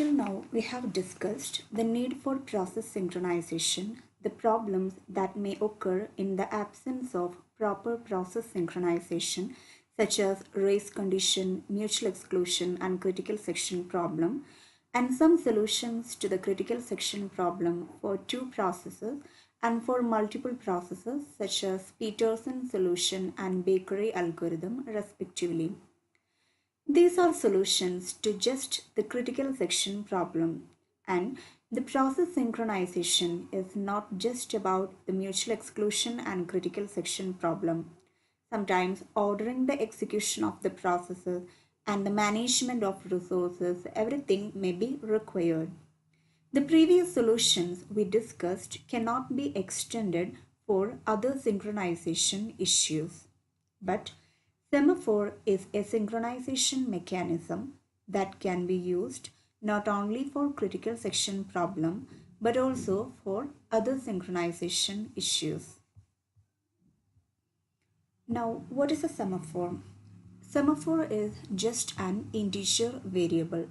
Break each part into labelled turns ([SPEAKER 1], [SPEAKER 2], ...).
[SPEAKER 1] Till now, we have discussed the need for process synchronization, the problems that may occur in the absence of proper process synchronization, such as race condition, mutual exclusion, and critical section problem, and some solutions to the critical section problem for two processes and for multiple processes, such as Peterson solution and Bakery algorithm, respectively. These are solutions to just the critical section problem, and the process synchronization is not just about the mutual exclusion and critical section problem. Sometimes ordering the execution of the processes and the management of resources, everything may be required. The previous solutions we discussed cannot be extended for other synchronization issues, but Semaphore is a synchronization mechanism that can be used not only for critical section problem but also for other synchronization issues. Now, what is a semaphore? Semaphore is just an integer variable.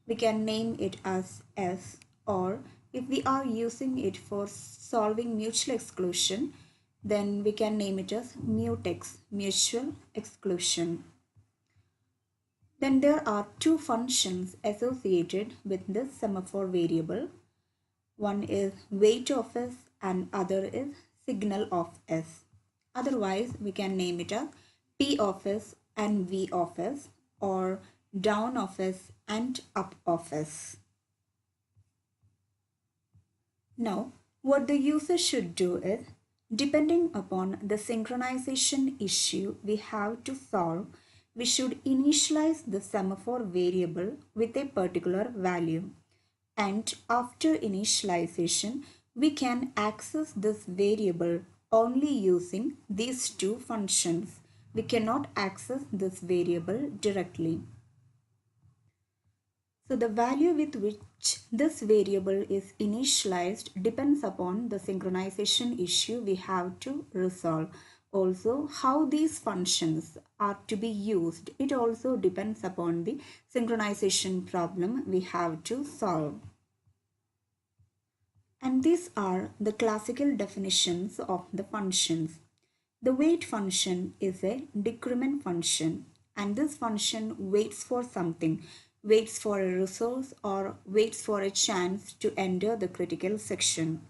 [SPEAKER 1] We can name it as S, or if we are using it for solving mutual exclusion, then we can name it as mutex, mutual exclusion. Then there are two functions associated with this semaphore variable. One is weight of S and other is signal of S. Otherwise, we can name it as P of S and V of S, or down of S and up of S. Now, what the user should do is, depending upon the synchronization issue we have to solve, we should initialize the semaphore variable with a particular value. And after initialization, we can access this variable only using these two functions. We cannot access this variable directly. So the value with which this variable is initialized depends upon the synchronization issue we have to resolve. Also, how these functions are to be used, it also depends upon the synchronization problem we have to solve. And these are the classical definitions of the functions. The wait function is a decrement function, and this function waits for something, waits for a resource or waits for a chance to enter the critical section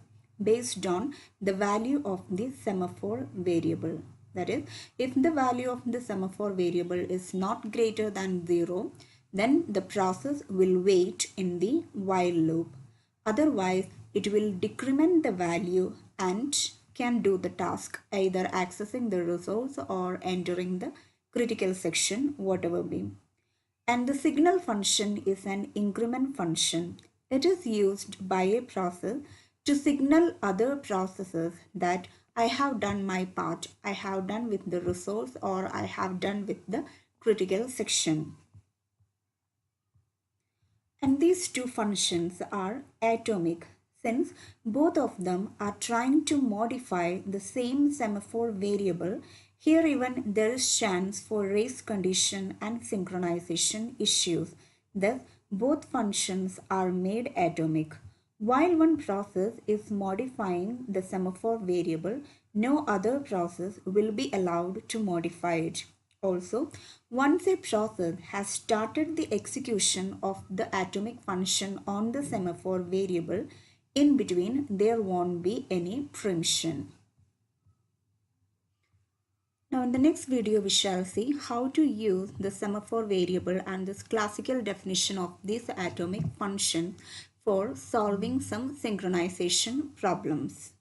[SPEAKER 1] based on the value of the semaphore variable. That is, if the value of the semaphore variable is not greater than 0, then the process will wait in the while loop. Otherwise, it will decrement the value and can do the task, either accessing the resource or entering the critical section, whatever be. And the signal function is an increment function. It is used by a process to signal other processes that I have done my part, I have done with the resource, or I have done with the critical section. And these two functions are atomic, since both of them are trying to modify the same semaphore variable. Here even there is chance for race condition and synchronization issues. Thus, both functions are made atomic. While one process is modifying the semaphore variable, no other process will be allowed to modify it. Also, once a process has started the execution of the atomic function on the semaphore variable, in between there won't be any preemption. Now in the next video we shall see how to use the semaphore variable and this classical definition of this atomic function for solving some synchronization problems.